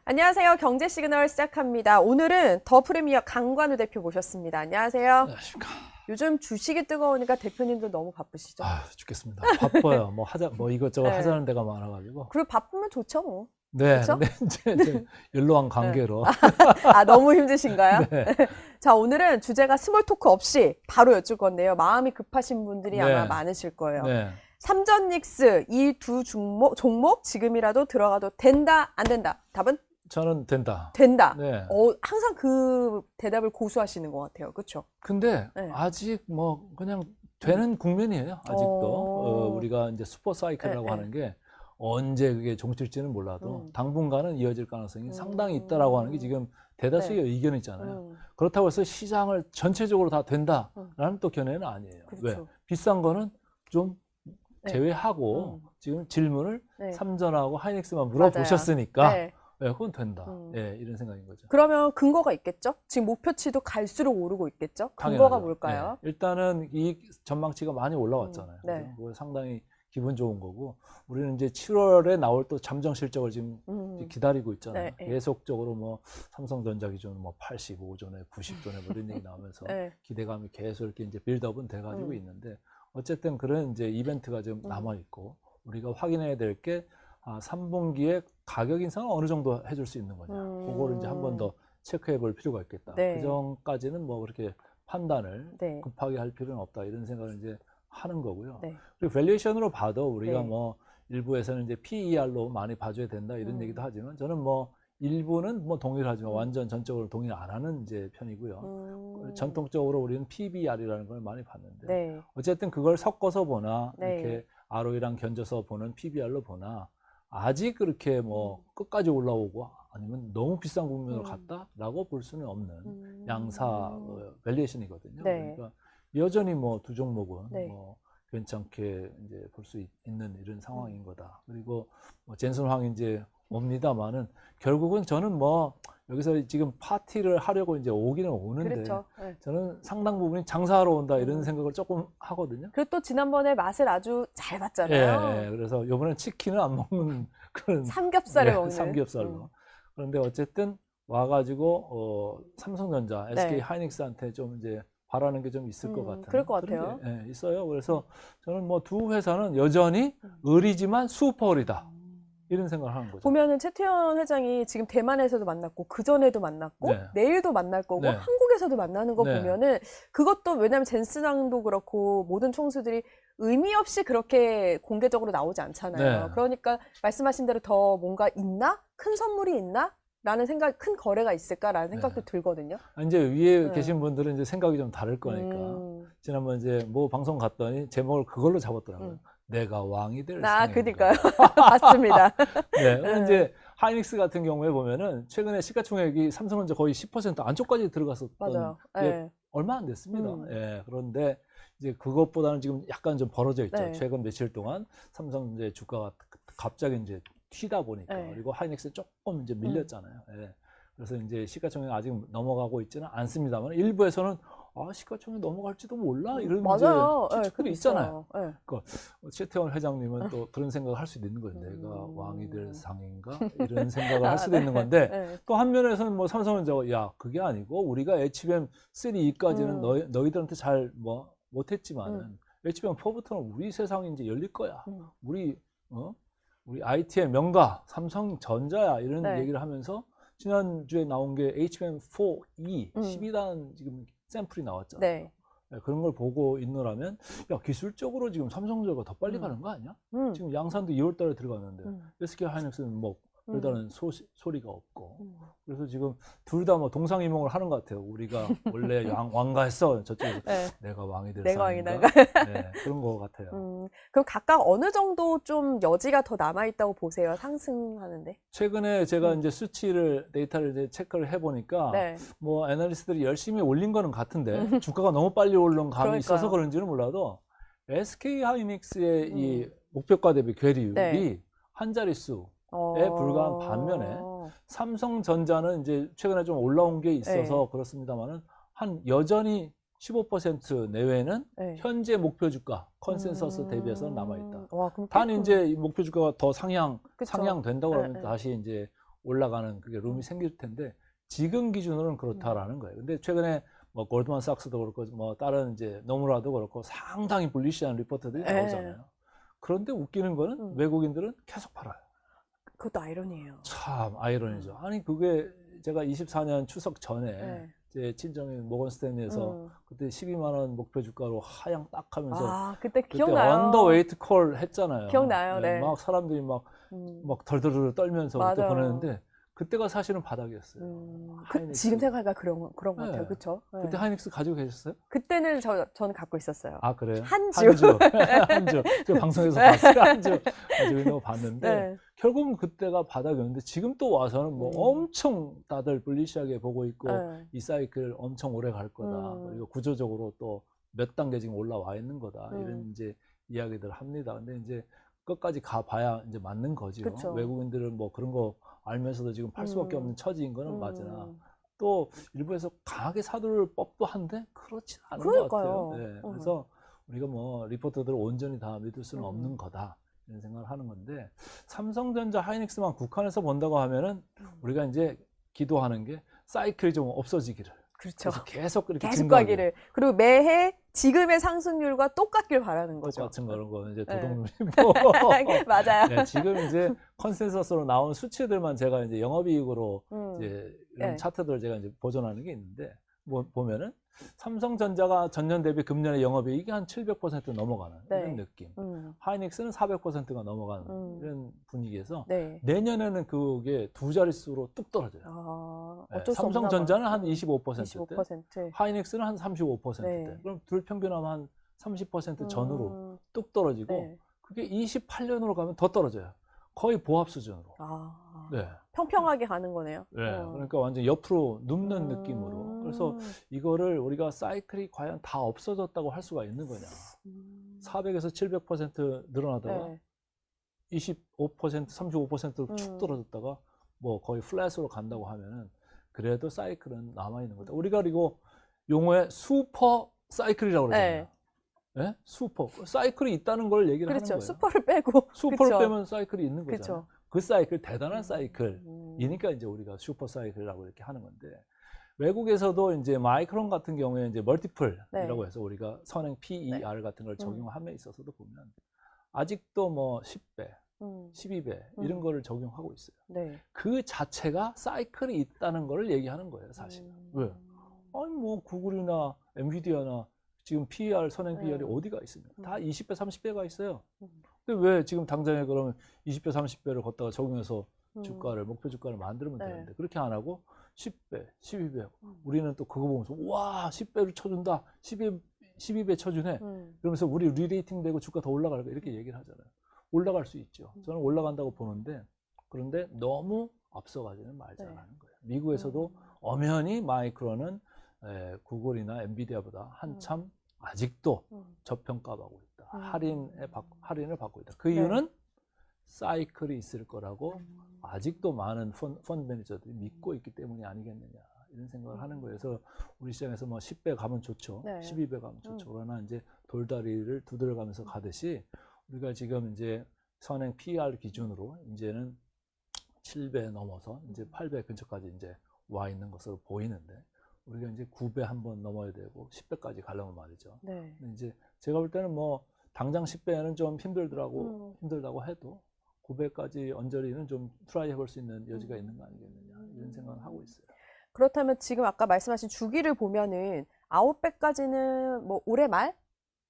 안녕하세요. 경제 시그널 시작합니다. 오늘은 더 프리미어 강관우 대표 모셨습니다. 안녕하세요. 안녕하십니까. 요즘 주식이 뜨거우니까 대표님도 너무 바쁘시죠? 아, 죽겠습니다. 바빠요. 뭐 이것저것 네. 하자는 데가 많아가지고. 그리고 바쁘면 좋죠, 뭐. 네, 그쵸? 근데 이제 연로한 관계로. 아, 너무 힘드신가요? 네. 자, 오늘은 주제가 스몰 토크 없이 바로 여쭐 건데요. 마음이 급하신 분들이 네. 아마 많으실 거예요. 네. 삼전닉스 이 두 종목 지금이라도 들어가도 된다, 안 된다? 답은? 저는 된다. 된다. 네. 항상 그 대답을 고수하시는 것 같아요. 그렇죠? 근데 네. 아직 뭐 그냥 되는 국면이에요. 아직도. 우리가 이제 슈퍼 사이클이라고 네, 하는 게 언제 그게 종칠지는 몰라도 당분간은 이어질 가능성이 상당히 있다라고 하는 게 지금 대다수의 의견이잖아요. 그렇다고 해서 시장을 전체적으로 다 된다라는 또 견해는 아니에요. 그렇죠. 왜? 비싼 거는 좀 제외하고 지금 질문을 네. 삼전하고 하이닉스만 물어보셨으니까 네. 네, 그건 된다. 예, 이런 생각인 거죠. 그러면 근거가 있겠죠? 지금 목표치도 갈수록 오르고 있겠죠? 근거가 당연하죠. 뭘까요? 예, 일단은 이 전망치가 많이 올라왔잖아요. 네. 그죠? 그거 상당히 기분 좋은 거고, 우리는 이제 7월에 나올 또 잠정 실적을 지금 기다리고 있잖아요. 네. 계속적으로 뭐 삼성전자 기준 뭐 85전에 90전에 뭐 이런 얘기 나오면서 네. 기대감이 계속 이렇게 이제 빌드업은 돼가지고 있는데, 어쨌든 그런 이제 이벤트가 좀 남아 있고, 우리가 확인해야 될 게 3분기에 가격 인상을 어느 정도 해줄 수 있는 거냐. 그거를 이제 한 번 더 체크해 볼 필요가 있겠다. 네. 그 전까지는 뭐 그렇게 판단을 네. 급하게 할 필요는 없다. 이런 생각을 이제 하는 거고요. 네. 그리고 밸류에이션으로 봐도 우리가 네. 뭐 일부에서는 이제 PER로 많이 봐줘야 된다. 이런 얘기도 하지만 저는 뭐 일부는 뭐 동의를 하지만 완전 전적으로 동의 안 하는 이제 편이고요. 전통적으로 우리는 PBR이라는 걸 많이 봤는데 네. 어쨌든 그걸 섞어서 보나 네. 이렇게 ROE랑 견져서 보는 PBR로 보나 아직 그렇게 뭐 끝까지 올라오고 아니면 너무 비싼 국면으로 갔다라고 볼 수는 없는 양사 밸류에이션이거든요. 네. 그러니까 여전히 뭐 두 종목은 네. 뭐 괜찮게 이제 볼 수 있는 이런 상황인 거다. 그리고 뭐 젠슨 황 이제 옵니다만은 결국은 저는 뭐 여기서 지금 파티를 하려고 이제 오기는 오는데 그렇죠. 네. 저는 상당 부분이 장사하러 온다 이런 생각을 조금 하거든요. 그리고 또 지난번에 맛을 아주 잘 봤잖아요. 예, 그래서 이번엔 치킨은 안 먹는 그런 삼겹살을 먹는. 삼겹살로. 그런데 어쨌든 와가지고 삼성전자, SK 하이닉스한테 좀 이제 바라는 게 좀 있을 것 같아요. 그럴 것 같아요. 있어요. 그래서 저는 뭐 두 회사는 여전히 을이지만 슈퍼을이다. 이런 생각을 하는 거죠. 보면은 최태원 회장이 지금 대만에서도 만났고 그 전에도 만났고 네. 내일도 만날 거고 네. 한국에서도 만나는 거 네. 보면은 그것도 왜냐면 젠스랑도 그렇고 모든 총수들이 의미 없이 그렇게 공개적으로 나오지 않잖아요. 네. 그러니까 말씀하신 대로 더 뭔가 있나? 큰 선물이 있나? 라는 생각, 큰 거래가 있을까라는 생각도 들거든요. 이제 위에 계신 분들은 이제 생각이 좀 다를 거니까. 지난번 이제 뭐 방송 갔더니 제목을 그걸로 잡았더라고요. 내가 왕이 될 상인가. 그니까요. 맞습니다. 네. 이제 하이닉스 같은 경우에 보면은 최근에 시가총액이 삼성전자 거의 10% 안쪽까지 들어갔었던 맞아요. 게 얼마 안 됐습니다. 예. 그런데 이제 그것보다는 지금 약간 좀 벌어져 있죠. 네. 최근 며칠 동안 삼성전자 주가가 갑자기 이제 튀다 보니까 그리고 하이닉스 조금 이제 밀렸잖아요. 예. 그래서 이제 시가총액 아직 넘어가고 있지는 않습니다만 일부에서는 시가총액 넘어갈지도 몰라 이런 맞아요. 이제 추측들이 있잖아요. 네. 그러니까 최태원 회장님은 또 그런 생각을 할 수도 있는 거예요. 내가 왕이 될 상인가 이런 생각을 할 수도 있는 건데 또 한 면에서는 뭐 삼성전자가 야 그게 아니고 우리가 HBM3E까지는 너희들한테 잘 뭐 못했지만은 HBM4부터는 우리 세상이 이제 열릴 거야. 우리 IT의 명가 삼성전자야 이런 얘기를 하면서 지난주에 나온 게 HBM4E 12단 지금 샘플이 나왔잖아요. 네. 그런 걸 보고 있노라면 야 기술적으로 지금 삼성전자가 더 빨리 가는 거 아니야? 지금 양산도 2월 달에 들어갔는데 SK 하이닉스는 뭐 별다른 소리가 없고 그래서 지금 둘 다 뭐 동상이몽을 하는 것 같아요. 우리가 원래 왕가했어 저쪽에서 내가 왕이 될 상인가 그런 것 같아요. 그럼 각각 어느 정도 좀 여지가 더 남아있다고 보세요? 상승하는데? 최근에 제가 이제 수치를 데이터를 이제 체크를 해보니까 뭐 애널리스트들이 열심히 올린 거는 같은데 주가가 너무 빨리 오른 감이 있어서 그런지는 몰라도 SK 하이닉스의 이 목표가 대비 괴리율이 한 자릿수 에 불과한 반면에 삼성전자는 이제 최근에 좀 올라온 게 있어서 그렇습니다만은 한 여전히 15% 내외는 현재 목표 주가 컨센서스 대비해서 남아 있다. 단 이제 목표 주가가 더 상향된다고 그러면 다시 이제 올라가는 그게 룸이 생길 텐데 지금 기준으로는 그렇다라는 거예요. 근데 최근에 뭐 골드만삭스도 그렇고 뭐 다른 이제 노무라도 그렇고 상당히 불리시한 리포트들이 나오잖아요. 그런데 웃기는 거는 외국인들은 계속 팔아요. 그것도 아이러니예요. 참 아이러니죠. 아니 그게 제가 24년 추석 전에 제 친정인 모건 스탠리에서 그때 12만 원 목표 주가로 하향 딱 하면서 그때 기억나요. 언더웨이트 콜 했잖아요. 기억나요. 네. 막 사람들이 막 덜덜덜 떨면서 그때 맞아요. 보냈는데 그때가 사실은 바닥이었어요. 지금 생각하니까 그런 것 같아요. 네. 그렇죠? 그때 하이닉스 가지고 계셨어요? 그때는 저는 갖고 있었어요. 아 그래요? 한 주. 한 주. 제가 방송에서 봤어요. 한 주. 가지고 봤는데 결국은 그때가 바닥이었는데 지금 또 와서는 뭐 엄청 다들 불리시하게 보고 있고 이 사이클 엄청 오래 갈 거다. 그리고 구조적으로 또 몇 단계 지금 올라와 있는 거다. 이런 이제 이야기들 합니다. 근데 이제 끝까지 가봐야 이제 맞는 거죠. 그쵸. 외국인들은 뭐 그런 거 알면서도 지금 팔 수밖에 없는 처지인 거는 맞으나 또 일부에서 강하게 사둘 법도 한데 그렇진 않은 것 같아요. 네. 그래서 우리가 뭐 리포터들을 온전히 다 믿을 수는 없는 거다. 이런 생각을 하는 건데 삼성전자 하이닉스만 국한해서 본다고 하면은 우리가 이제 기도하는 게 사이클이 좀 없어지기를. 그렇죠. 그래서 계속 그렇게 계속 가기를. 그리고 매해 지금의 상승률과 똑같길 바라는 거죠. 똑같은 그런 거 이제 네. 도둑놈이고. 맞아요. 네, 지금 이제 컨센서스로 나온 수치들만 제가 이제 영업이익으로 이제 이런 네. 차트들 제가 이제 보존하는 게 있는데 뭐 보면은 삼성전자가 전년 대비 금년의 영업이익이 한 700% 넘어가는 네. 이런 느낌. 하이닉스는 400%가 넘어가는 이런 분위기에서 네. 내년에는 그게 두 자릿수로 뚝 떨어져요. 어쩔 수 삼성전자는 없나 한 25%대, 25%. 하이닉스는 한 35%대. 네. 그럼 둘 평균하면 한 30% 전후로 뚝 떨어지고 네. 그게 28년으로 가면 더 떨어져요. 거의 보합 수준으로. 네. 평평하게 가는 거네요. 네. 그러니까 완전 옆으로 눕는 느낌으로. 그래서 이거를 우리가 사이클이 과연 다 없어졌다고 할 수가 있는 거냐. 400에서 700% 늘어나다가 네. 25%, 35%로 축 떨어졌다가 뭐 거의 플랫으로 간다고 하면은 그래도 사이클은 남아있는 거다. 우리가 그리고 용어에 슈퍼 사이클이라고 그러잖아요. 네? 슈퍼. 사이클이 있다는 걸 얘기를 그렇죠. 하는 거예요. 슈퍼를 빼고. 슈퍼를 그쵸. 빼면 사이클이 있는 거잖아요. 그쵸. 그 사이클, 대단한 사이클이니까 이제 우리가 슈퍼 사이클이라고 이렇게 하는 건데 외국에서도 이제 마이크론 같은 경우에 이제 멀티플이라고 해서 우리가 선행 PER 같은 걸 적용함에 있어서도 보면 아직도 뭐 10배, 12배 이런 거를 적용하고 있어요. 네. 그 자체가 사이클이 있다는 걸 얘기하는 거예요, 사실. 왜? 아니 뭐 구글이나 엔비디아나 지금 PER, 선행 PER이 어디가 있습니까? 다 20배, 30배가 있어요. 근데 왜 지금 당장에 그러면 20배, 30배를 걷다가 적용해서 주가를, 목표 주가를 만들면 되는데 그렇게 안 하고 10배, 12배. 우리는 또 그거 보면서 와, 10배를 쳐준다. 12배 쳐주네. 그러면서 우리 리레이팅 되고 주가 더 올라갈 거 이렇게 얘기를 하잖아요. 올라갈 수 있죠. 저는 올라간다고 보는데 그런데 너무 앞서가지는 말자라는 거예요. 미국에서도 엄연히 마이크론은 구글이나 엔비디아보다 한참 아직도 저평가하고 있다. 할인을 받고 있다. 그 이유는 사이클이 있을 거라고 아직도 많은 펀드 매니저들이 믿고 있기 때문이 아니겠느냐 이런 생각을 하는 거예요. 그래서 우리 시장에서 뭐 10배 가면 좋죠. 12배 가면 좋죠. 그러나 이제 돌다리를 두드려가면서 가듯이 우리가 지금 이제 선행 PER 기준으로 이제는 7배 넘어서 이제 8배 근처까지 이제 와 있는 것으로 보이는데 우리가 이제 9배 한번 넘어야 되고 10배까지 가려면 말이죠. 근데 이제 제가 볼 때는 뭐 당장 10배는 좀 힘들다고 해도 9배까지 언저리는 좀 트라이 해볼 수 있는 여지가 있는 거 아니겠느냐 이런 생각을 하고 있어요. 그렇다면 지금 아까 말씀하신 주기를 보면은 9배까지는 뭐 올해 말?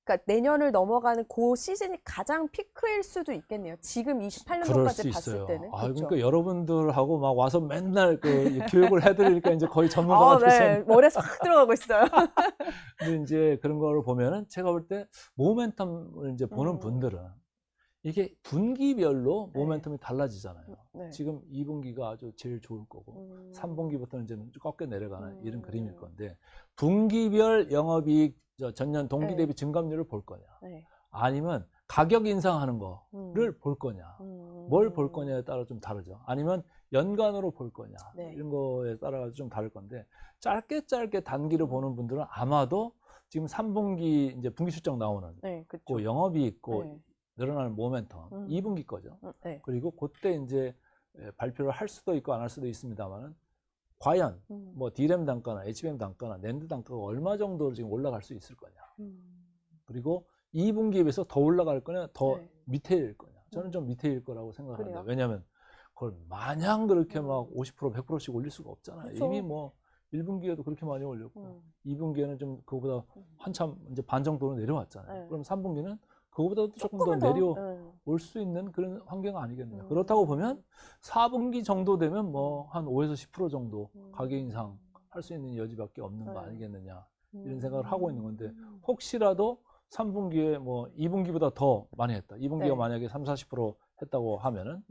그러니까 내년을 넘어가는 그 시즌이 가장 피크일 수도 있겠네요. 지금 28년도까지 봤을 때는. 아, 그러니까 여러분들하고 막 와서 맨날 그 교육을 해드리니까 이제 거의 전문가가 돼서. 네. 머리에 싹 들어가고 있어요. 근데 이제 그런 거를 보면은 제가 볼 때 모멘텀을 이제 보는 분들은 이게 분기별로 모멘텀이 달라지잖아요. 지금 2분기가 아주 제일 좋을 거고 3분기부터는 이제 꺾여 내려가는 이런 그림일 건데 분기별 영업이익 전년 동기 대비 증감률을 볼 거냐 아니면 가격 인상하는 거를 볼 거냐 뭘 볼 거냐에 따라 좀 다르죠. 아니면 연간으로 볼 거냐 이런 거에 따라 좀 다를 건데 짧게 단기를 보는 분들은 아마도 지금 3분기 이제 분기 실적 나오는 그 영업이익 있고 늘어나는 모멘텀 2분기 거죠. 그리고 그때 이제 발표를 할 수도 있고 안 할 수도 있습니다만은 과연 뭐 D램 단가나 HBM 단가나 낸드 단가가 얼마 정도로 지금 올라갈 수 있을 거냐. 그리고 2분기에 비해서 더 올라갈 거냐, 더 네. 밑에일 거냐. 저는 좀 밑에일 거라고 생각합니다. 그래요? 왜냐하면 그걸 마냥 그렇게 막 50%, 100%씩 올릴 수가 없잖아요. 그쵸. 이미 뭐 1분기에도 그렇게 많이 올렸고 2분기에는 좀 그거보다 한참 이제 반 정도로 내려왔잖아요. 네. 그럼 3분기는 그거보다도 조금 더 조금은 더, 내려올 수 있는 그런 환경 아니겠느냐. 그렇다고 보면 4분기 정도 되면 뭐 한 5에서 10% 정도 가격 인상 할 수 있는 여지밖에 없는 거 아니겠느냐. 이런 생각을 하고 있는 건데 혹시라도 3분기에 뭐 2분기보다 더 많이 했다. 2분기가 네. 만약에 3, 40% 했다고 하면은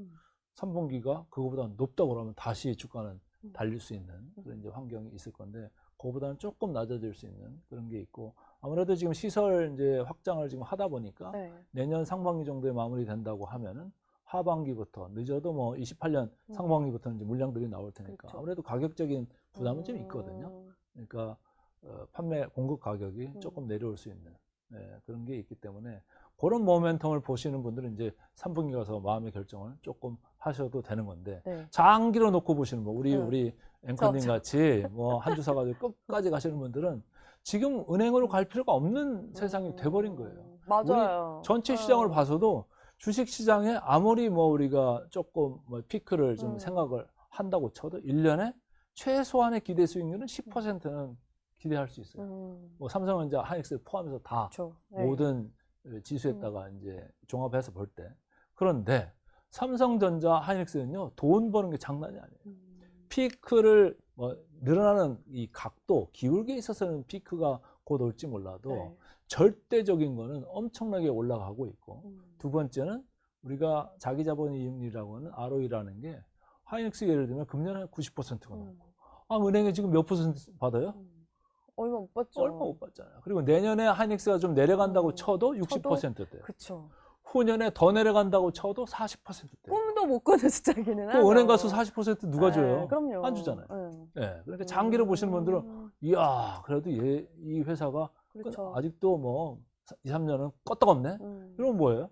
3분기가 그거보다 높다고 그러면 다시 주가는 달릴 수 있는 그런 이제 환경이 있을 건데 그거보다는 조금 낮아질 수 있는 그런 게 있고 아무래도 지금 시설 이제 확장을 지금 하다 보니까 네. 내년 상반기 정도에 마무리된다고 하면은 하반기부터 늦어도 뭐 28년 상반기부터는 이제 물량들이 나올 테니까 그렇죠. 아무래도 가격적인 부담은 좀 있거든요. 그러니까 판매 공급 가격이 조금 내려올 수 있는 그런 게 있기 때문에 그런 모멘텀을 보시는 분들은 이제 3분기 가서 마음의 결정을 조금 하셔도 되는 건데 네. 장기로 놓고 보시는 분 우리 앵커님 같이 뭐 한 주 사가지고 끝까지 가시는 분들은 지금 은행으로 갈 필요가 없는 세상이 돼버린 거예요. 맞아요. 우리 전체 시장을 봐서도 주식 시장에 아무리 뭐 우리가 조금 뭐 피크를 좀 생각을 한다고 쳐도 1년에 최소한의 기대 수익률은 10%는 기대할 수 있어요. 뭐 삼성전자, 하이닉스 포함해서 다 그렇죠. 네. 모든 지수에다가 이제 종합해서 볼 때. 그런데 삼성전자, 하이닉스는요 돈 버는 게 장난이 아니에요. 피크를 뭐 늘어나는 이 각도, 기울기에 있어서는 피크가 곧 올지 몰라도 네. 절대적인 거는 엄청나게 올라가고 있고 두 번째는 우리가 자기자본이익률이라고 하는 ROE라는 게 하이닉스 예를 들면 금년에 90%가 넘고 은행에 지금 몇 퍼센트 받아요? 얼마 못 받죠. 얼마 못 받잖아요. 그리고 내년에 하이닉스가 좀 내려간다고 쳐도 60%대. 그쵸. 후년에 더 내려간다고 쳐도 40%대. 꿈도 못 꾸는 숫자기는 그 하죠. 은행 가서 40% 누가 줘요? 네, 그럼요. 안 주잖아요. 네, 그러니까 장기로 보시는 분들은 이야 그래도 이 회사가 그렇죠. 아직도 뭐 2, 3년은 껐떡없네? 이러면 뭐예요?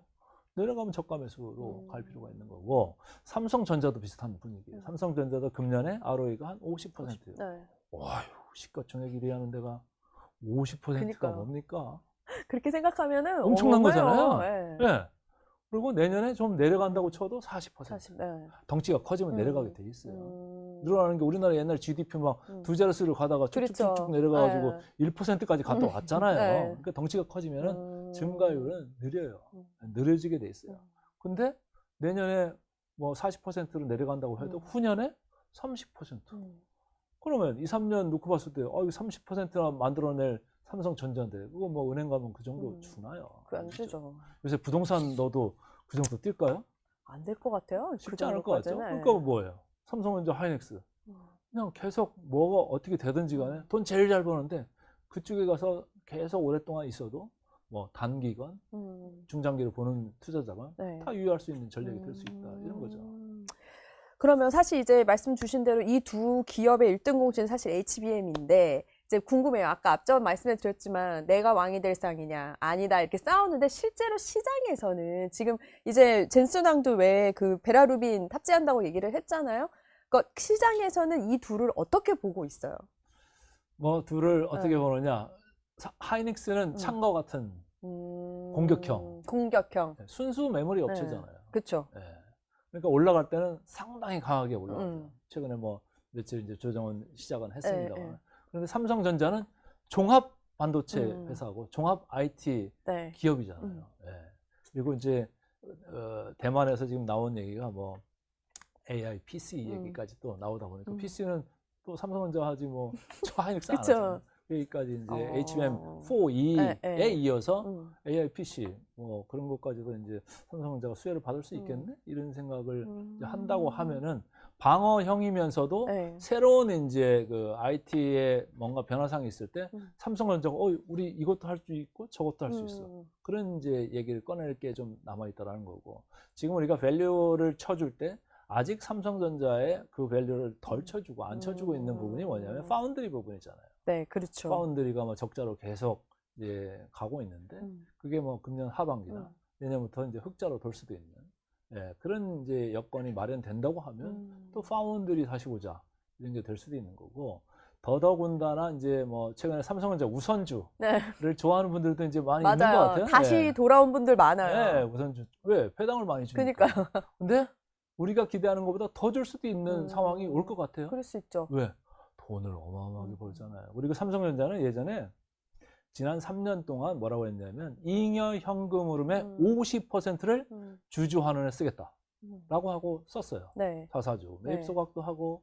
내려가면 저가 매수로 갈 필요가 있는 거고 삼성전자도 비슷한 분위기예요. 삼성전자도 금년에 ROE가 한 50%예요. 네. 와휴 시가총액 1위 하는 데가 50%가 그러니까요. 뭡니까? 그렇게 생각하면은 엄청난 거잖아요. 네. 네. 그리고 내년에 좀 내려간다고 쳐도 40%. 40, 네. 덩치가 커지면 내려가게 돼 있어요. 늘어나는 게 우리나라 옛날 GDP 막 두 자릿수를 가다가 쭉쭉쭉쭉 그렇죠. 내려가가지고 네. 1%까지 갔다 왔잖아요. 네. 그러니까 덩치가 커지면은 증가율은 느려요. 느려지게 돼 있어요. 근데 내년에 뭐 40%로 내려간다고 해도 후년에 30%. 그러면 2, 3년 놓고 봤을 때, 이거 30%나 만들어낼 삼성전자인데, 그거 뭐 은행 가면 그 정도 주나요? 그 안 주죠. 요새 부동산 넣어도 그 정도 뛸까요? 안 될 것 같아요. 쉽지 않을 것 같죠? 그러니까 뭐예요? 삼성전자, 하이닉스. 그냥 계속 뭐가 어떻게 되든지 간에 돈 제일 잘 버는데, 그쪽에 가서 계속 오랫동안 있어도, 뭐 단기간, 중장기를 보는 투자자가 네. 다 유효할 수 있는 전략이 될 수 있다. 이런 거죠. 그러면 사실 이제 말씀 주신 대로 이 두 기업의 1등 공신은 사실 HBM인데 이제 궁금해요. 아까 앞전 말씀해 드렸지만 내가 왕이 될 상이냐 아니다 이렇게 싸우는데 실제로 시장에서는 지금 이제 젠슨왕도 왜 그 베라루빈 탑재한다고 얘기를 했잖아요. 그러니까 시장에서는 이 둘을 어떻게 보고 있어요? 뭐 둘을 어떻게 보느냐. 하이닉스는 창과 같은 공격형. 순수 메모리 업체잖아요. 그렇죠. 네. 그러니까 올라갈 때는 상당히 강하게 올라가요. 최근에 뭐 며칠 이제 조정은 시작은 했습니다만. 그런데 삼성전자는 종합 반도체 회사고 종합 IT 기업이잖아요. 네. 그리고 이제 대만에서 지금 나온 얘기가 뭐 AI, PC 얘기까지 또 나오다 보니까 PC는 또 삼성전자 하지 뭐 하이닉스 안 하잖아요. 여기까지 이제 HBM4E에 이어서 AI PC 뭐 그런 것까지도 이제 삼성전자가 수혜를 받을 수 있겠네 이런 생각을 이제 한다고 하면은 방어형이면서도 새로운 이제 그 IT에 뭔가 변화상이 있을 때 삼성전자가 우리 이것도 할 수 있고 저것도 할 수 있어 그런 이제 얘기를 꺼낼 게 좀 남아 있다라는 거고 지금 우리가 밸류를 쳐줄 때 아직 삼성전자에 그 밸류를 덜 쳐주고 안 쳐주고 있는 부분이 뭐냐면 파운드리 부분이잖아요. 네, 그렇죠. 파운드리가 뭐 적자로 계속 이제 가고 있는데 그게 뭐 금년 하반기나 내년부터 이제 흑자로 돌 수도 있는 예, 그런 이제 여건이 마련된다고 하면 또 파운드리 다시 보자 이런 게 될 수도 있는 거고 더더군다나 이제 뭐 최근에 삼성전자 우선주를 네. 좋아하는 분들도 이제 많이 있는 것 맞아요. 같아요. 다시 예. 돌아온 분들 많아요. 네, 우선주 왜 배당을 많이 주니까. 그러니까요. 근데 우리가 기대하는 것보다 더 줄 수도 있는 상황이 올 것 같아요. 그럴 수 있죠. 왜? 돈을 어마어마하게 벌잖아요. 그리고 삼성전자는 예전에 지난 3년 동안 뭐라고 했냐면 잉여 현금 흐름의 50%를 주주환원에 쓰겠다라고 하고 썼어요. 네. 자사주 매입 네. 소각도 하고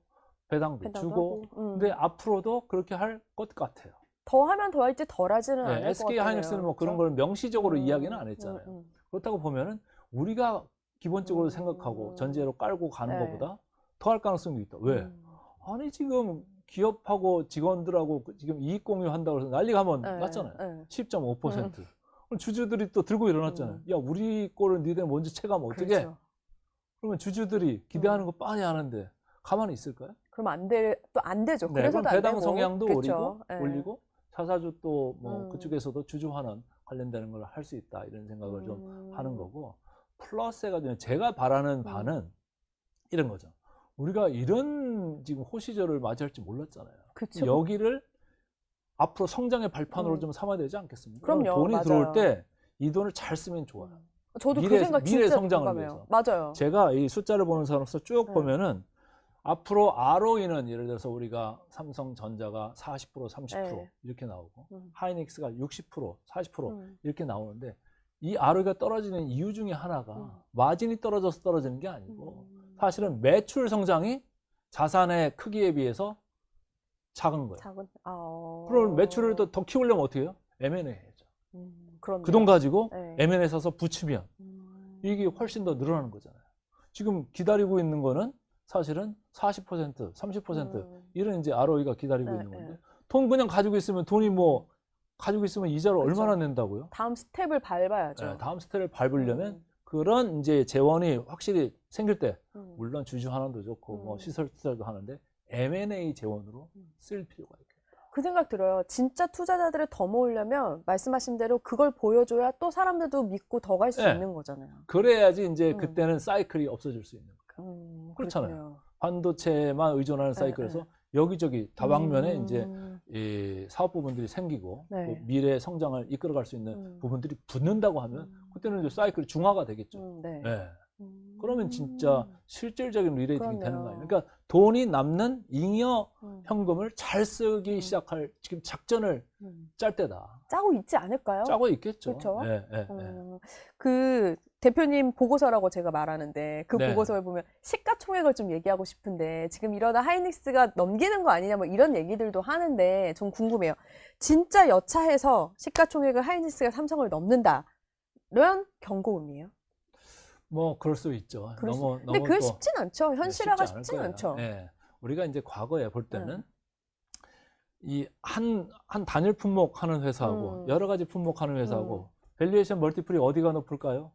배당도 주고. 하고. 근데 앞으로도 그렇게 할 것 같아요. 더 하면 더 할지 덜 하지는 않을 것 SK 같아요. 하이닉스는 뭐 그런 걸 명시적으로 이야기는 안 했잖아요. 그렇다고 보면은 우리가 기본적으로 생각하고 전제로 깔고 가는 네. 것보다 더 할 가능성도 있다. 왜? 아니 지금 기업하고 직원들하고 지금 이익 공유한다고 해서 난리가 한번 났잖아요. 10.5%. 그럼 주주들이 또 들고 일어났잖아요. 야 우리 거를 니들 먼저 채가면 어떡해? 그렇죠. 그러면 주주들이 기대하는 거 뻔히 아는데 가만히 있을까요? 그럼 또 안 되죠. 네, 그래서도 그럼 안 배당 되고. 성향도 그렇죠. 올리고 자사주 또 뭐 그쪽에서도 주주환원 관련되는 걸 할 수 있다 이런 생각을 좀 하는 거고 플러스 해가지고 제가 바라는 바는 이런 거죠. 우리가 이런 지금 호시절을 맞이할지 몰랐잖아요. 그쵸. 여기를 앞으로 성장의 발판으로 좀 삼아야 되지 않겠습니까? 그럼요. 돈이 맞아요. 들어올 때 이 돈을 잘 쓰면 좋아요. 저도 미래, 그 생각 미래 진짜 성장을 공감해요. 위해서. 맞아요. 제가 이 숫자를 보는 사람으로서 쭉 보면은 앞으로 ROE는 예를 들어서 우리가 삼성전자가 40%, 30% 이렇게 나오고 하이닉스가 60%, 40% 이렇게 나오는데 이 ROE가 떨어지는 이유 중에 하나가 마진이 떨어져서 떨어지는 게 아니고 사실은 매출 성장이 자산의 크기에 비해서 작은 거예요. 그럼 매출을 더 키우려면 어떻게 해요? M&A 해야죠. 그 돈 가지고 M&A 사서 붙이면 이게 훨씬 더 늘어나는 거잖아요. 지금 기다리고 있는 거는 사실은 40%, 30% 이런 이제 ROE가 기다리고 있는 건데 돈 그냥 가지고 있으면 돈이 뭐 가지고 있으면 이자를 그렇죠. 얼마나 낸다고요? 다음 스텝을 밟아야죠. 네, 다음 스텝을 밟으려면 그런 이제 재원이 확실히 생길 때 물론 주주환원도 좋고 뭐 시설 투자도 하는데 M&A 재원으로 쓸 필요가 있겠다. 그 생각 들어요. 진짜 투자자들을 더 모으려면 말씀하신 대로 그걸 보여줘야 또 사람들도 믿고 더 갈 수 있는 거잖아요. 그래야지 이제 그때는 사이클이 없어질 수 있는 거예요. 그렇잖아요. 그렇군요. 반도체만 의존하는 사이클에서 여기저기 다방면에 이제 이 사업 부분들이 생기고 또 미래 성장을 이끌어갈 수 있는 부분들이 붙는다고 하면 그때는 이제 사이클이 중화가 되겠죠. 네. 그러면 진짜 실질적인 리레이팅이 되는 거 아니에요. 그러니까 돈이 남는 잉여 현금을 잘 쓰기 시작할 지금 작전을 짤 때다. 짜고 있지 않을까요? 짜고 있겠죠. 그렇죠. 네. 그 대표님 보고서라고 제가 말하는데 그 보고서에 보면 시가총액을 좀 얘기하고 싶은데 지금 이러다 하이닉스가 넘기는 거 아니냐 뭐 이런 얘기들도 하는데 좀 궁금해요. 진짜 여차해서 시가총액을 하이닉스가 삼성을 넘는다. 이런 경고음이에요? 뭐 그럴 수 있죠. 근데 그게 쉽진 않죠. 현실화가 쉽진 않죠. 네. 우리가 이제 과거에 볼 때는 이 한 단일 품목 하는 회사하고 여러 가지 품목 하는 회사하고 밸류에이션 멀티플이 어디가 높을까요?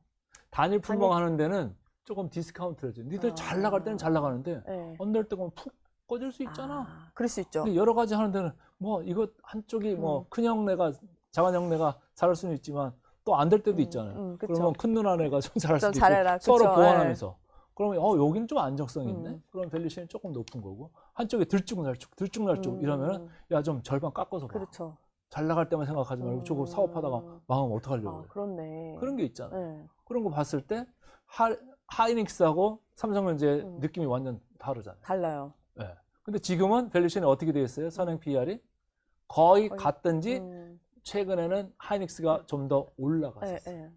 단일 품목 하는 데는 조금 디스카운트를 해줘. 니들 잘 나갈 때는 잘 나가는데 안 될 때는 푹 꺼질 수 있잖아. 그럴 수 있죠. 근데 여러 가지 하는 데는 뭐 이거 한쪽이 뭐 큰 형네가 작은 형네가 잘할 수는 있지만 또 안 될 때도 있잖아요. 그러면 큰 누나네가 좀 잘할 수도 있고 서로 보완하면서. 그러면 여기는 좀 안정성이 있네. 그럼 밸류에이션이 조금 높은 거고 한쪽에 들쭉날쭉 이러면은 야 좀 절반 깎아서 봐. 그렇죠. 잘 나갈 때만 생각하지 말고 저거 사업하다가 망하면 어떡하려고 그래. 그렇네. 그런 게 있잖아요. 그런 거 봤을 때 하이닉스하고 삼성전자 느낌이 완전 다르잖아요. 달라요. 네. 근데 지금은 밸류에이션이 어떻게 되어 있어요? 선행 PER이 거의 같든지 최근에는 하이닉스가 좀 더 올라갔었어요.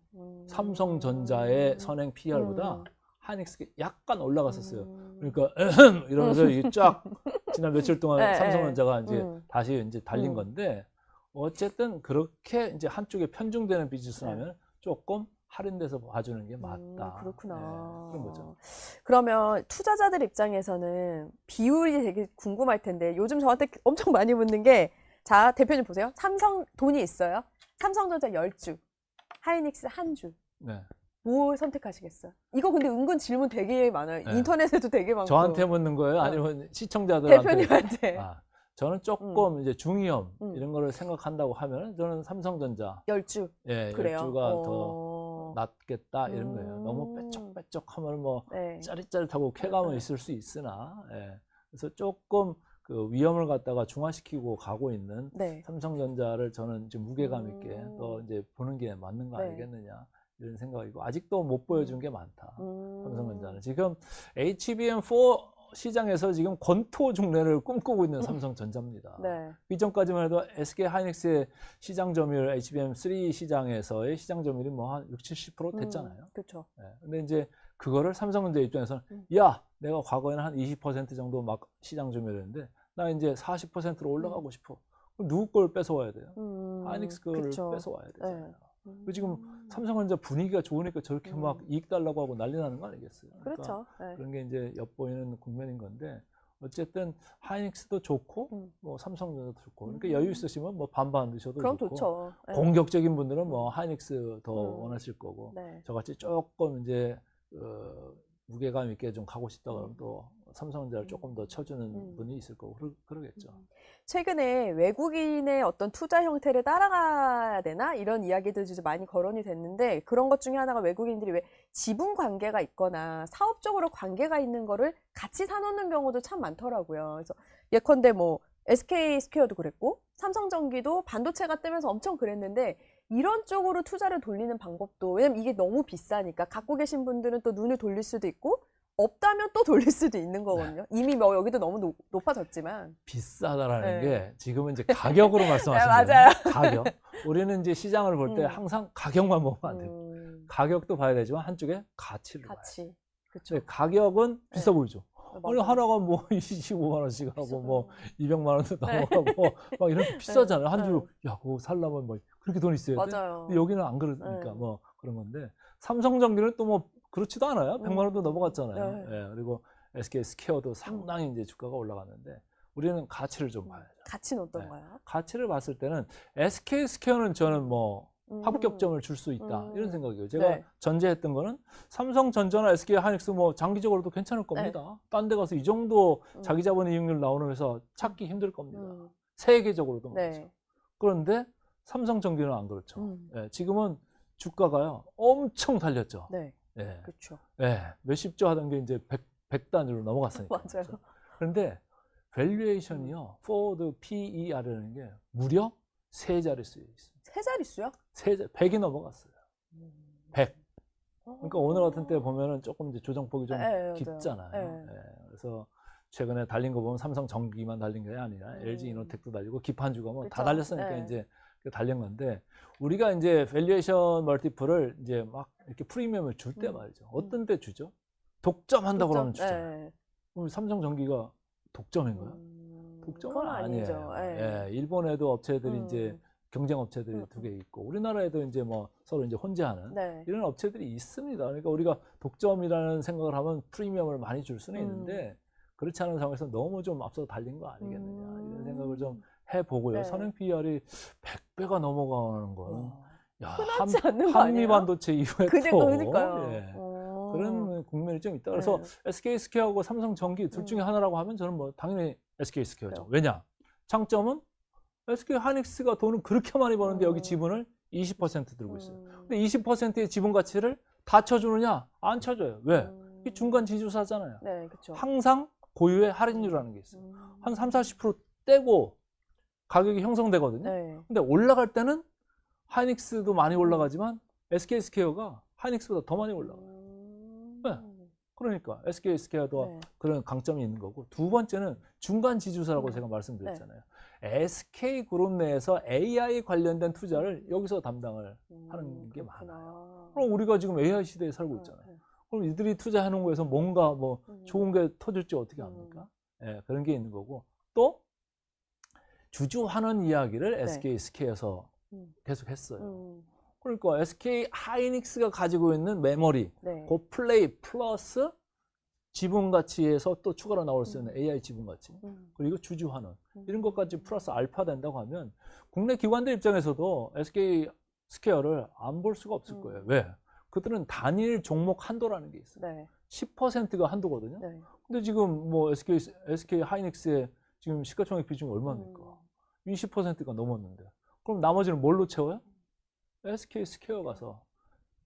삼성전자의 선행 PER보다 하이닉스가 약간 올라갔었어요. 그러니까 이러면서 이게 쫙 지난 며칠 동안 삼성전자가 이제 다시 이제 달린 건데 어쨌든 그렇게 이제 한쪽에 편중되는 비즈니스라면 조금 할인돼서 봐주는 게 맞다. 그렇구나. 네, 그런 거죠. 그러면 투자자들 입장에서는 비율이 되게 궁금할 텐데 요즘 저한테 엄청 많이 묻는 게 자, 대표님 보세요. 삼성 돈이 있어요. 삼성전자 10주, 하이닉스 1주. 네. 뭘 선택하시겠어요? 이거 근데 은근 질문 되게 많아요. 네. 인터넷에도 되게 많고. 저한테 묻는 거예요? 아니면 시청자들한테? 대표님한테. 저는 조금 이제 중위험 이런 거를 생각한다고 하면 저는 삼성전자 10주. 예, 그래요? 10주가 더 낫겠다 이런 거예요. 너무 뾰족하면 뭐 네. 짜릿짜릿하고 쾌감은 있을 수 있으나 그래서 조금 그 위험을 갖다가 중화시키고 가고 있는 네. 삼성전자를 저는 이제 무게감 있게 또 이제 보는 게 맞는 거 네. 아니겠느냐 이런 생각이고 아직도 못 보여준 게 많다. 삼성전자는 지금 HBM4 시장에서 지금 권토 중래를 꿈꾸고 있는 삼성전자입니다. 네. 이전까지만 해도 SK 하이닉스의 시장 점유율 HBM3 시장에서의 시장 점유율이 뭐 한 60-70% 됐잖아요. 그렇죠. 근데 이제 그거를 삼성전자 입장에서는 야, 내가 과거에는 한 20% 정도 막 시장 점유율이었는데 나 이제 40%로 올라가고 싶어. 그럼 누구 걸 뺏어와야 돼요? 하이닉스 걸 그쵸. 뺏어와야 되잖아요. 네. 그리고 지금 삼성전자 분위기가 좋으니까 저렇게 막 이익 달라고 하고 난리 나는 거 아니겠어요? 그러니까 그렇죠. 네. 그런 게 이제 엿보이는 국면인 건데 어쨌든 하이닉스도 좋고 뭐 삼성전자도 좋고 그러니까 여유 있으시면 뭐 반반 드셔도 그럼 좋고 좋죠. 네. 공격적인 분들은 뭐 하이닉스 더 원하실 거고 네. 저같이 조금 이제 무게감 있게 좀 가고 싶다 그러면 또 삼성전자를 조금 더 쳐주는 분이 있을 거고 그러겠죠. 최근에 외국인의 어떤 투자 형태를 따라가야 되나 이런 이야기도 이제 많이 거론이 됐는데 그런 것 중에 하나가 외국인들이 왜 지분 관계가 있거나 사업적으로 관계가 있는 거를 같이 사놓는 경우도 참 많더라고요. 그래서 예컨대 뭐 SK 스퀘어도 그랬고 삼성전기도 반도체가 뜨면서 엄청 그랬는데 이런 쪽으로 투자를 돌리는 방법도 왜냐면 이게 너무 비싸니까 갖고 계신 분들은 또 눈을 돌릴 수도 있고 없다면 또 돌릴 수도 있는 거거든요. 이미 뭐 여기도 너무 높아졌지만 비싸다라는 네. 게 지금은 이제 가격으로 말씀하시는 맞아요. 거예요. 가격. 우리는 이제 시장을 볼 때 항상 가격만 보면 안 돼요. 가격도 봐야 되지만 한쪽에 가치를 봐야 돼요. 그렇죠. 가격은 비싸 보이죠. 아니 맞아요. 하나가 뭐 25만 원씩 하고 뭐 200만 원도 넘어가고 막 이런 거 비싸잖아요. 한 주 야 그거 살려면 뭐 그렇게 돈 있어야 돼. 맞아요. 근데 여기는 안 그러니까 뭐 그런 건데 삼성전기는 또 뭐 그렇지도 않아요. 100만 원도 넘어갔잖아요. 예, 그리고 SK 스퀘어도 상당히 이제 주가가 올라갔는데 우리는 가치를 좀 봐야죠. 가치는 어떤가요? 가치를 봤을 때는 SK 스퀘어는 저는 뭐 합격점을 줄 수 있다 이런 생각이에요. 제가 전제했던 거는 삼성전자나 SK 하이닉스 뭐 장기적으로도 괜찮을 겁니다. 딴 데 가서 이 정도 자기 자본 이익률 나오는 회사 찾기 힘들 겁니다. 세계적으로도 말이죠. 그런데 삼성전기는 안 그렇죠. 지금은 주가가요 엄청 달렸죠. 네. 그렇죠. 몇십조 하던 게 이제 100 단위로 넘어갔으니까. 맞아요. 그렇죠? 그런데 밸류에이션이요, 포워드 PER이라는 게 무려 3자릿수에 있습니다. 3자릿수요? 100이 넘어갔어요. 100. 그러니까 오늘 같은 때 보면은 조금 이제 조정폭이 좀 깊잖아요. 그래서 최근에 달린 거 보면 삼성전기만 달린 게 아니라 LG 이노텍도 달리고 기판주가 뭐 다 달렸으니까 이제 달린 건데 우리가 이제 밸류에이션 멀티플을 이제 막 이렇게 프리미엄을 줄 때 말이죠. 어떤 때 주죠? 독점한다고 그러면 주잖아요. 우리 삼성전기가 독점인가요? 독점은 아니에요. 일본에도 업체들이 이제 경쟁 업체들이 2개 있고 우리나라에도 이제 뭐 서로 이제 혼재하는 이런 업체들이 있습니다. 그러니까 우리가 독점이라는 생각을 하면 프리미엄을 많이 줄 수는 있는데 그렇지 않은 상황에서 너무 좀 앞서 달린 거 아니겠느냐 이런 생각을 좀 해보고요. 선행 PER이 100배가 넘어가는 건 흔하지 않는 거 아니에요? 한미 반도체 이후에 또 그러니까요. 그런 국면이 좀 있다. 그래서 SK 스퀘어하고 삼성전기 둘 중에 하나라고 하면 저는 뭐 당연히 SK 스퀘어죠. 왜냐? 장점은 SK 하이닉스가 돈을 그렇게 많이 버는데 여기 지분을 20% 들고 있어요. 근데 20%의 지분 가치를 다 쳐주느냐? 안 쳐줘요. 왜? 이 중간 지주사잖아요. 그쵸. 항상 고유의 할인율이라는 게 있어요. 한 30-40% 떼고 가격이 형성되거든요. 근데 올라갈 때는 하이닉스도 많이 올라가지만 SK 스퀘어가 하이닉스보다 더 많이 올라가요. 그러니까 SK 스퀘어도 그런 강점이 있는 거고 두 번째는 중간 지주사라고 제가 말씀드렸잖아요. SK 그룹 내에서 AI 관련된 투자를 여기서 담당을 하는 게 많아요. 그럼 우리가 지금 AI 시대에 살고 있잖아요. 그럼 이들이 투자하는 거에서 뭔가 뭐 좋은 게 터질지 어떻게 합니까? 그런 게 있는 거고 또 주주환원 이야기를 SK 스퀘어에서 계속 했어요. 그러니까 SK 하이닉스가 가지고 있는 메모리, 그 플레이 플러스 지분 가치에서 또 추가로 나올 수 있는 AI 지분 가치, 그리고 주주환원 이런 것까지 플러스 알파 된다고 하면 국내 기관들 입장에서도 SK 스퀘어를 안 볼 수가 없을 거예요. 왜? 그들은 단일 종목 한도라는 게 있어요. 10%가 한도거든요. 근데 지금 뭐 SK 하이닉스의 지금 시가총액 비중이 얼마입니까? 20%가 넘었는데. 그럼 나머지는 뭘로 채워요? SK 스퀘어 가서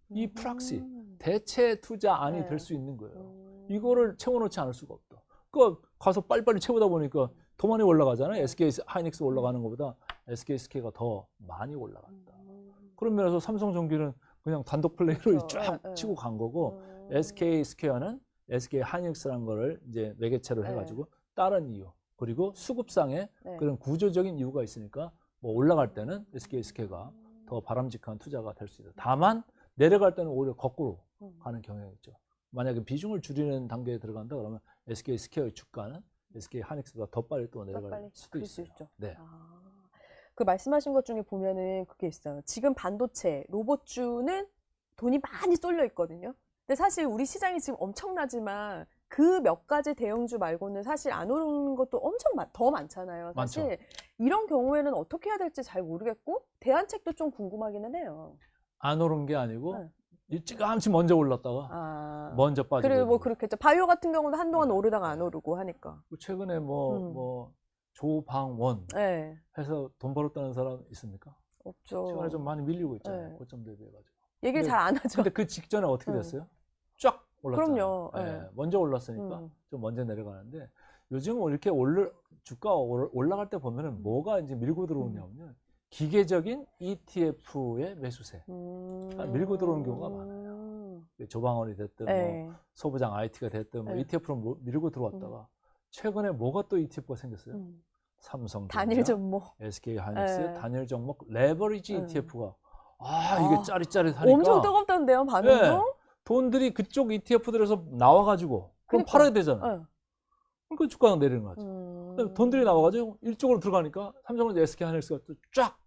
이 프락시, 대체 투자안이 될 수 있는 거예요. 이거를 채워놓지 않을 수가 없다. 그 가서 빨리빨리 채우다 보니까 더 많이 올라가잖아요. SK 하이닉스 올라가는 것보다 SKSK가 더 많이 올라간다. 그런 면에서 삼성전기는 그냥 단독 플레이로 쫙 치고 간 거고 SK스퀘어는 SK 하이닉스라는 거를 이제 매개체로 해가지고 다른 이유 그리고 수급상의 그런 구조적인 이유가 있으니까 뭐 올라갈 때는 SK스퀘어가 더 바람직한 투자가 될 수 있다. 다만 내려갈 때는 오히려 거꾸로 가는 경향이 있죠. 만약에 비중을 줄이는 단계에 들어간다 그러면 SK스퀘어의 주가는 SK 하이닉스보다 더 빨리 또 내려갈 수도 있어요. 네. 그 말씀하신 것 중에 보면은 그게 있어요. 지금 반도체, 로봇주는 돈이 많이 쏠려 있거든요. 근데 사실 우리 시장이 지금 엄청나지만 그 몇 가지 대형주 말고는 사실 안 오르는 것도 엄청 더 많잖아요. 사실 많죠. 이런 경우에는 어떻게 해야 될지 잘 모르겠고 대안책도 좀 궁금하기는 해요. 안 오른 게 아니고 일찌감치 먼저 올랐다가 먼저 빠지고. 그리고 뭐 그렇겠죠. 바이오 같은 경우도 한동안 오르다가 안 오르고 하니까. 최근에 뭐 조방원 해서 돈 벌었다는 사람 있습니까? 없죠. 최근에 좀 많이 밀리고 있잖아요. 고점 대비해가지고. 얘기를 잘 안 하죠. 근데 그 직전에 어떻게 됐어요? 쫙 올랐잖아요. 그럼요. 먼저 올랐으니까 좀 먼저 내려가는데 요즘 이렇게 주가 올라갈 때 보면은 뭐가 이제 밀고 들어오냐면요. 기계적인 ETF의 매수세. 밀고 들어오는 경우가 많아요. 조방원이 됐든 뭐 소부장 IT가 됐든 뭐 ETF로 밀고 들어왔다가 최근에 뭐가 또 ETF가 생겼어요? 삼성, 단일 종목, SK 하이닉스, 단일 종목, 레버리지 ETF가 이게 짜릿짜릿하니까 엄청 뜨겁던데요, 반응도? 돈들이 그쪽 ETF들에서 나와가지고 그럼 팔아야 되잖아요. 그러니까 주가가 내리는 거죠. 돈들이 나와가지고 이쪽으로 들어가니까 삼성전자, SK 하이닉스가 또 쫙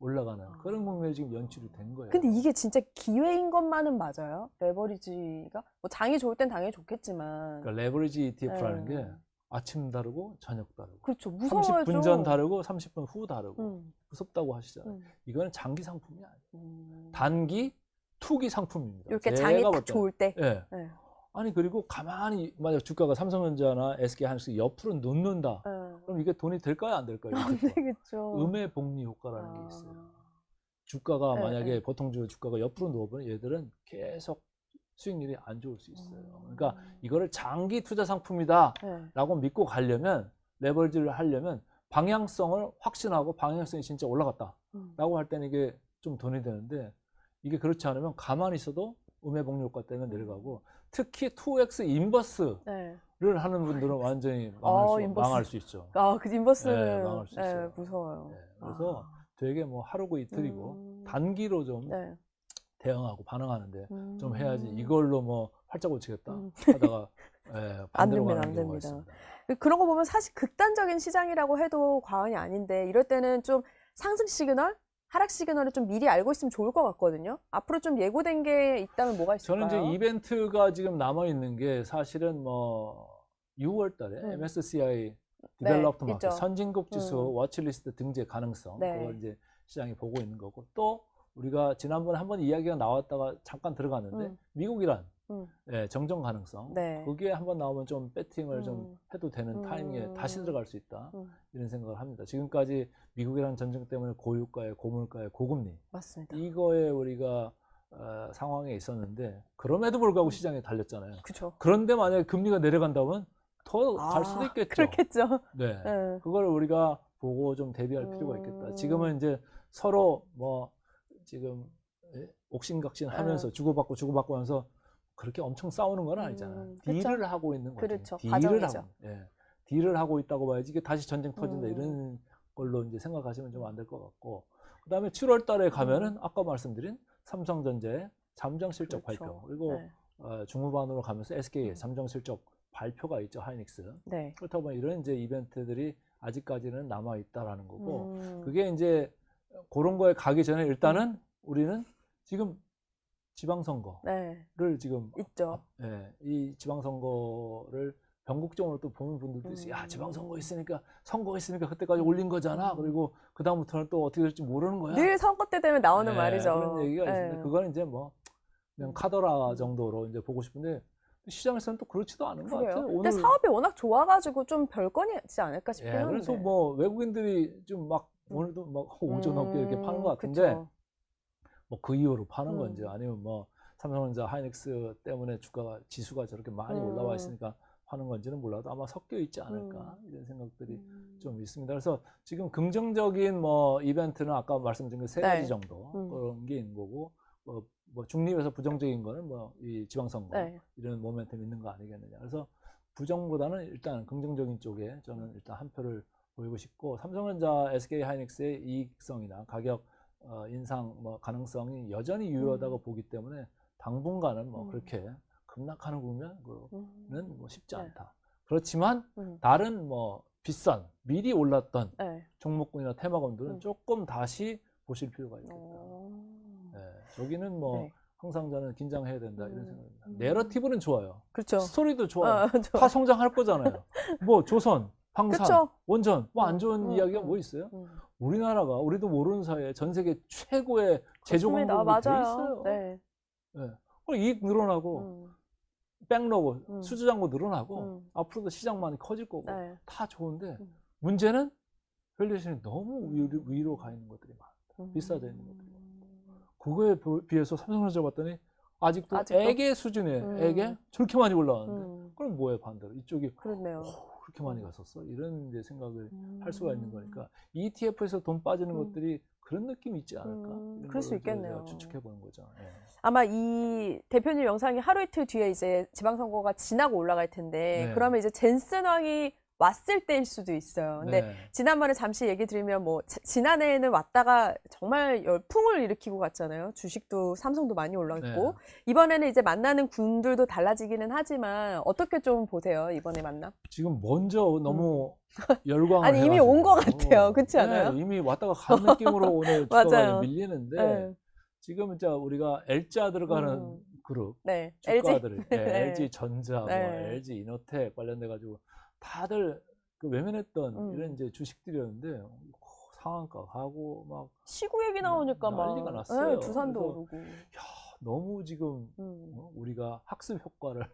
올라가는 그런 국면이 지금 연출이 된 거예요. 근데 이게 진짜 기회인 것만은 맞아요? 레버리지가? 뭐 장이 좋을 땐 당연히 좋겠지만. 그러니까 레버리지 ETF라는 게 아침 다르고 저녁 다르고. 그렇죠. 무서워요. 30분 전 다르고 30분 후 다르고. 무섭다고 하시잖아요. 이거는 장기 상품이 아니에요. 단기 투기 상품입니다. 이렇게 장이 딱 좋을 때. 아니 그리고 가만히 만약 주가가 삼성전자나 SK 하이닉스 옆으로 눕는다. 그럼 이게 돈이 될까요, 안 될까요? 안 되겠죠. 음의 복리 효과라는 게 있어요. 주가가 만약에 보통 주가가 옆으로 누워버리면 얘들은 계속 수익률이 안 좋을 수 있어요. 그러니까 이거를 장기 투자 상품이다라고 믿고 가려면 레버리지를 하려면 방향성을 확신하고 방향성이 진짜 올라갔다라고 할 때는 이게 좀 돈이 되는데 이게 그렇지 않으면 가만히 있어도 음의 복리 효과 때문에 내려가고 특히 2X 인버스를 하는 분들은 완전히 망할 수 있죠. 그 인버스는 망할 수 있어요. 무서워요. 그래서 되게 뭐 하루고 이틀이고 단기로 좀 대응하고 반응하는데 좀 해야지 이걸로 뭐 활짝 고치겠다 하다가 반대로 가는 경우가 있습니다. 그런 거 보면 사실 극단적인 시장이라고 해도 과언이 아닌데 이럴 때는 좀 상승 시그널, 하락 시그널을 좀 미리 알고 있으면 좋을 것 같거든요. 앞으로 좀 예고된 게 있다면 뭐가 있을까요? 저는 이제 이벤트가 지금 남아 있는 게 사실은 뭐 6월 달에 MSCI 디벨롭드 마켓 선진국 지수 워치리스트 등재 가능성 그걸 이제 시장이 보고 있는 거고 또 우리가 지난번에 한번 이야기가 나왔다가 잠깐 들어갔는데 미국이란 정정 가능성 그게 한번 나오면 좀 배팅을 좀 해도 되는 타이밍에 다시 들어갈 수 있다 이런 생각을 합니다. 지금까지 미국이란 전쟁 때문에 고유가에 고물가에 고금리 맞습니다. 이거에 우리가 상황에 있었는데 그럼에도 불구하고 시장에 달렸잖아요. 그쵸. 그런데 만약에 금리가 내려간다면 더 갈 수도 있겠죠. 그렇겠죠. 네. 그걸 우리가 보고 좀 대비할 필요가 있겠다. 지금은 이제 서로 뭐 지금 옥신각신 하면서 주고받고 하면서 그렇게 엄청 싸우는 건 아니잖아요. 딜을 하고 있는 거죠. 그렇죠. 딜을 하고 있다고 봐야지 이게 다시 전쟁 터진다 이런 걸로 이제 생각하시면 좀 안 될 것 같고 그다음에 7월 달에 가면은 아까 말씀드린 삼성전자의 잠정 실적 발표 그리고 중후반으로 가면서 SK의 잠정 실적 발표가 있죠. 하이닉스. 그렇다 보면 이런 이제 이벤트들이 아직까지는 남아 있다라는 거고 그게 이제 그런 거에 가기 전에 일단은 우리는 지금 지방선거를 지금 있죠. 이 지방선거를 변국적으로 또 보는 분들도 있어요. 야, 지방선거 있으니까 선거가 있으니까 그때까지 올린 거잖아. 그리고 그 다음부터는 또 어떻게 될지 모르는 거야. 늘 선거 때 되면 나오는 말이죠. 그런 얘기가 있는데 그거는 이제 뭐 그냥 카더라 정도로 이제 보고 싶은데 시장에서는 또 그렇지도 않은 것 같아요. 근데 사업이 워낙 좋아가지고 좀 별건이지 않을까 싶긴 한데. 그래서 뭐 외국인들이 좀 막 오늘도 막 5조 넘게 이렇게 파는 것 같은데 뭐 그 이후로 파는 건지 아니면 뭐 삼성전자, 하이닉스 때문에 주가가 지수가 저렇게 많이 올라와 있으니까 하는 건지는 몰라도 아마 섞여 있지 않을까 이런 생각들이 좀 있습니다. 그래서 지금 긍정적인 뭐 이벤트는 아까 말씀드린 그 세 가지 네. 정도 그런 게 있는 거고 뭐 중립에서 부정적인 거는 뭐 이 지방선거 네. 이런 모멘텀 있는 거 아니겠느냐. 그래서 부정보다는 일단 긍정적인 쪽에 저는 일단 한 표를 보이고 싶고 삼성전자, SK 하이닉스의 이익성이나 가격 인상 뭐 가능성이 여전히 유효하다고 보기 때문에 당분간은 뭐 그렇게 급락하는 국면은 뭐 쉽지 않다. 그렇지만 다른 뭐 비싼 미리 올랐던 네. 종목군이나 테마군들은 조금 다시 보실 필요가 있겠다. 네, 여기는 뭐 네. 항상 저는 긴장해야 된다 이런 생각입니다. 내러티브는 좋아요. 그렇죠. 스토리도 좋아요. 좋아요. 다 성장할 거잖아요. 뭐 조선, 방산, 그쵸? 원전 뭐 안 좋은 이야기가 뭐 있어요? 우리나라가 우리도 모르는 사이에 전 세계 최고의 제조 강국이 돼 있어요. 네. 네. 이익 늘어나고 백러고 수주잔고 늘어나고 앞으로도 시장 많이 커질 거고 네. 다 좋은데 문제는 밸류에이션이 너무 위로 가 있는 것들이 많다. 비싸져 있는 것들이 많다. 그거에 비해서 삼성전자 봤더니 아직도 애기 수준의 애기 저렇게 많이 올라왔는데 그럼 뭐예요 반대로 이쪽이 그렇네요. 그렇게 많이 갔었어 이런 이제 생각을 할 수가 있는 거니까 ETF에서 돈 빠지는 것들이 그런 느낌이 있지 않을까 그럴 수 있겠네요. 추측해 보는 거죠. 예. 아마 이 대표님 영상이 하루 이틀 뒤에 이제 지방선거가 지나고 올라갈 텐데 네. 그러면 이제 젠슨 왕이 왔을 때일 수도 있어요. 근데 네. 지난번에 잠시 얘기 드리면 뭐 지난해에는 왔다가 정말 열풍을 일으키고 갔잖아요. 주식도 삼성도 많이 올랐고 네. 이번에는 이제 만나는 군들도 달라지기는 하지만 어떻게 좀 보세요 이번에 만남? 지금 먼저 너무 열광을 아니 이미 온 것 같아요. 그렇지 않아요? 네, 이미 왔다가 간 느낌으로 오늘 주가가 맞아요. 밀리는데 네. 지금 이제 우리가 L자 들어가는 그룹 네. 주가들이 LG, LG 전자, 뭐 네. LG 이노텍 관련돼 가지고 다들 그 외면했던 이런 이제 주식들이었는데 상한가 가고 막 시구 얘기 나오니까 막 난리가 났어요. 네, 두산도 그래서 오르고. 야, 너무 지금 우리가 학습 효과를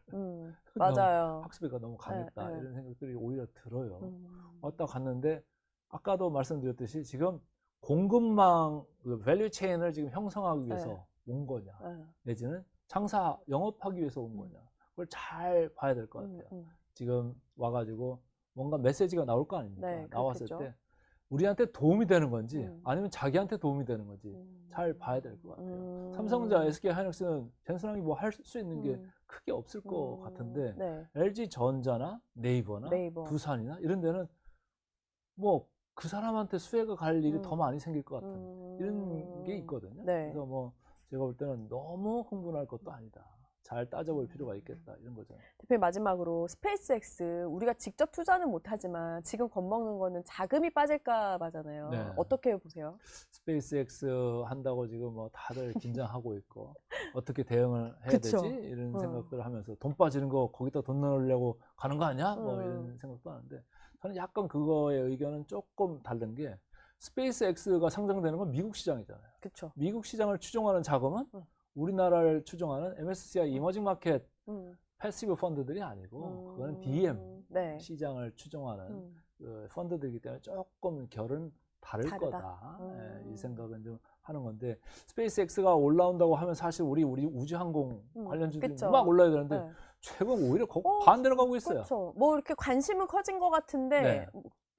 맞아요. 학습회가 너무 강했다 네. 이런 생각들이 오히려 들어요. 왔다 갔는데 아까도 말씀드렸듯이 지금 공급망 밸류 체인을 지금 형성하기 위해서 온 거냐 내지는 장사 영업하기 위해서 온 거냐 그걸 잘 봐야 될 것 같아요. 지금 와가지고 뭔가 메시지가 나올 거 아닙니까? 네, 나왔을 그렇겠죠. 때 우리한테 도움이 되는 건지 아니면 자기한테 도움이 되는 건지 잘 봐야 될 것 같아요. 삼성전자, SK 하이닉스는 젠슨왕이 뭐 할 수 있는 게 크게 없을 것 같은데 네. LG 전자나 네이버나 두산이나 이런 데는 뭐 그 사람한테 수혜가 갈 일이 더 많이 생길 것 같은 이런 게 있거든요. 네. 그래서 뭐 제가 볼 때는 너무 흥분할 것도 아니다. 잘 따져볼 필요가 있겠다 이런 거죠. 대표님 마지막으로 스페이스X 우리가 직접 투자는 못하지만 지금 겁먹는 거는 자금이 빠질까 봐잖아요. 네. 어떻게 보세요? 스페이스X 한다고 지금 뭐 다들 긴장하고 있고 어떻게 대응을 해야 그쵸. 되지 이런 생각들을 하면서 돈 빠지는 거 거기다 돈 넣으려고 가는 거 아니야? 뭐 이런 생각도 하는데 저는 약간 그거의 의견은 조금 다른 게 스페이스X가 상장되는 건 미국 시장이잖아요. 그렇죠. 미국 시장을 추종하는 자금은 우리나라를 추종하는 MSCI 이머징 마켓 패시브 펀드들이 아니고 그거는 DM 네. 시장을 추종하는 그 펀드들이기 때문에 조금 결은 다를 거다. 이 생각은 좀 하는 건데 스페이스X가 올라온다고 하면 사실 우리 우주항공 관련주들이 막 올라야 되는데 네. 최근 오히려 반대로 가고 있어요. 그렇죠. 뭐 이렇게 관심은 커진 것 같은데 네.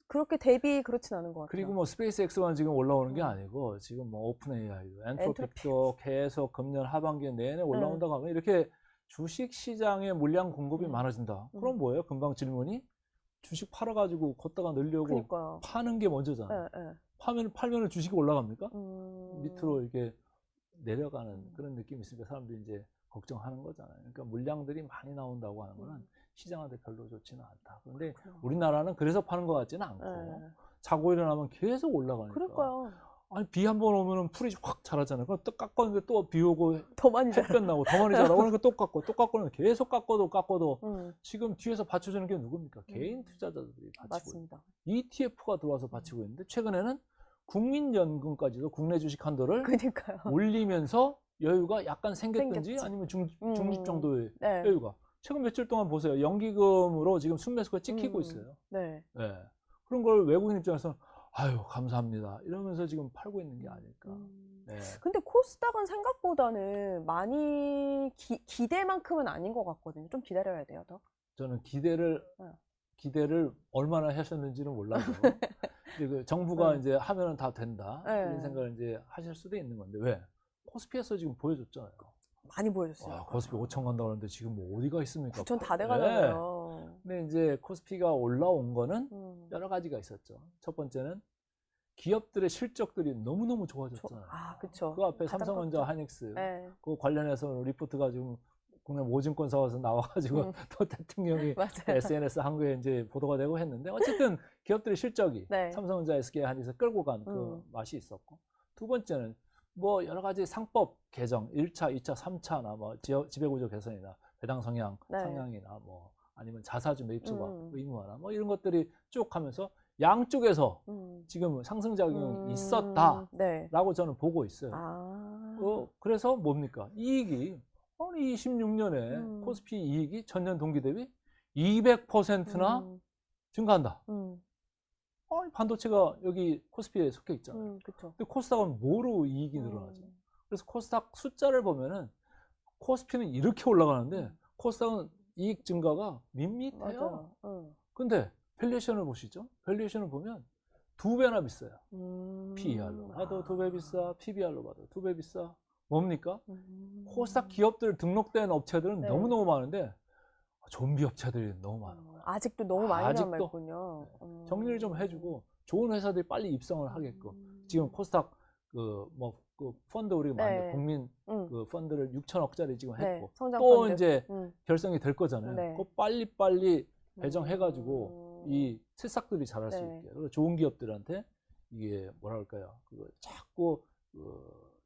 그렇게 대비 그렇진 않은 것 같아요. 그리고 뭐 스페이스X만 지금 올라오는 게 아니고 지금 뭐 오픈 AI도 엔트로픽도 계속 금년 하반기 내내 올라온다고 하면 이렇게 주식 시장에 물량 공급이 많아진다. 그럼 뭐예요? 금방 질문이 주식 팔아가지고 걷다가 늘려고 그러니까요. 파는 게 먼저잖아요. 팔면은 주식이 올라갑니까? 밑으로 이렇게 내려가는 그런 느낌이 있으니까 사람들이 이제 걱정하는 거잖아요. 그러니까 물량들이 많이 나온다고 하는 거는 시장한테 별로 좋지는 않다. 그런데 우리나라는 그래서 파는 것 같지는 않고 자고 일어나면 계속 올라가니까. 그러니까요. 아니 비 한 번 오면은 풀이 확 자라잖아요. 그럼 또 깎았는데 또 비 오고 더 많이 햇볕 나고 더 많이 자라고 그러니까 또 깎고 계속 깎아도 지금 뒤에서 받쳐주는 게 누굽니까? 개인 투자자들이 받치고 맞습니다. ETF가 들어와서 받치고 있는데 최근에는 국민연금까지도 국내 주식 한도를 그러니까요. 올리면서 여유가 약간 생겼든지 아니면 중립 정도의 여유가 최근 며칠 동안 보세요. 연기금으로 지금 순매수가 찍히고 있어요. 네. 네. 그런 걸 외국인 입장에서는 아유 감사합니다 이러면서 지금 팔고 있는 게 아닐까. 네. 근데 코스닥은 생각보다는 많이 기대만큼은 아닌 것 같거든요. 좀 기다려야 돼요, 더. 저는 기대를 얼마나 하셨는지는 몰라도 이제 그 정부가 이제 하면은 다 된다 이런 생각을 이제 하실 수도 있는 건데 왜 코스피에서 지금 보여줬잖아요. 많이 보여줬어요. 와, 코스피 5천 간다고 하는데 지금 뭐 어디가 있습니까? 9천 다 돼가잖아요. 근데 이제 코스피가 올라온 거는 여러 가지가 있었죠. 첫 번째는 기업들의 실적들이 너무너무 좋아졌잖아요. 그쵸. 그 앞에 삼성전자, 하이닉스 네. 그 관련해서 리포트가 지금 국내 모증권사 와서 나와가지고 또 대통령이 SNS 한국에 이제 보도가 되고 했는데 어쨌든 기업들의 실적이 네. 삼성전자, SK, 하이닉스 끌고 간 그 맛이 있었고 두 번째는 뭐 여러 가지 상법 개정 1차, 2차, 3차나 뭐 지배구조 개선이나 배당 성향 상향이나 뭐 아니면 자사주 매입 수박 의무화나 뭐 이런 것들이 쭉 하면서 양쪽에서 지금 상승작용이 있었다라고 저는 보고 있어요. 그래서 뭡니까? 이익이 아니 26년에 코스피 이익이 전년 동기 대비 200%나 증가한다. 아니 반도체가 여기 코스피에 속해 있잖아요. 근데 코스닥은 뭐로 이익이 늘어나죠? 그래서 코스닥 숫자를 보면은 코스피는 이렇게 올라가는데 코스닥은 이익 증가가 밋밋해요. 근데 밸류에이션을 보시죠. 밸류에이션을 보면 2배나 비싸요. PER로 봐도 2배 비싸, PBR로 봐도 2배 비싸. 뭡니까? 코스닥 기업들 등록된 업체들은 너무너무 많은데 좀비 업체들이 너무 많아요. 아직도 너무 많이 남아있군요. 정리를 좀 해주고 좋은 회사들이 빨리 입성을 하게끔 지금 코스닥 그 펀드 우리가 많이 국민 그 펀드를 6천억짜리 지금 했고 또 펀드. 이제 결성이 될 거잖아요. 그거 빨리빨리 배정해가지고 이 새싹들이 잘할 수 있게 그리고 좋은 기업들한테 이게 뭐랄까요? 그 자꾸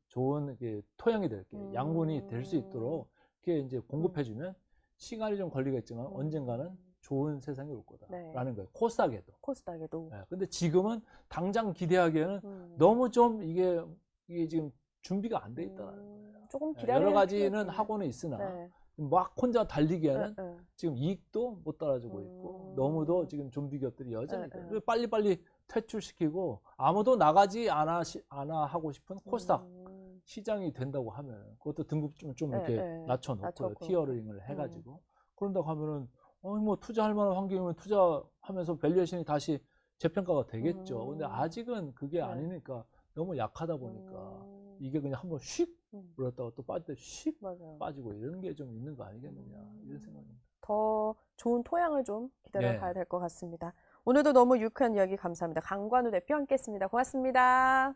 좋은 토양이 될게 양분이 될 수 있도록 이렇게 이제 공급해주면 시간이 좀 걸리겠지만 언젠가는 좋은 세상이 올 거다라는 거예요. 코스닥에도. 네, 근데 지금은 당장 기대하기에는 너무 좀 이게 지금 준비가 안 돼 있다는 거예요. 조금 기다려야 여러 가지는 하고는 있으나 막 혼자 달리기에는 지금 이익도 못 따라주고 있고 너무도 지금 좀비 기업들이 여전히 있거든요. 빨리빨리 퇴출시키고 아무도 나가지 않아 하고 싶은 코스닥 시장이 된다고 하면 그것도 등급 좀 이렇게 낮춰놓고 티어링을 해가지고 그런다고 하면은 뭐 투자할 만한 환경이면 투자하면서 밸류에이션이 다시 재평가가 되겠죠. 근데 아직은 그게 아니니까 너무 약하다 보니까 이게 그냥 한번 휙 올랐다가 또 빠질 때 휙 빠지고 이런 게 좀 있는 거 아니겠느냐 이런 생각입니다. 더 좋은 토양을 좀 기다려 봐야 될 것 같습니다. 오늘도 너무 유쾌한 이야기 감사합니다. 강관우 대표 함께했습니다. 고맙습니다.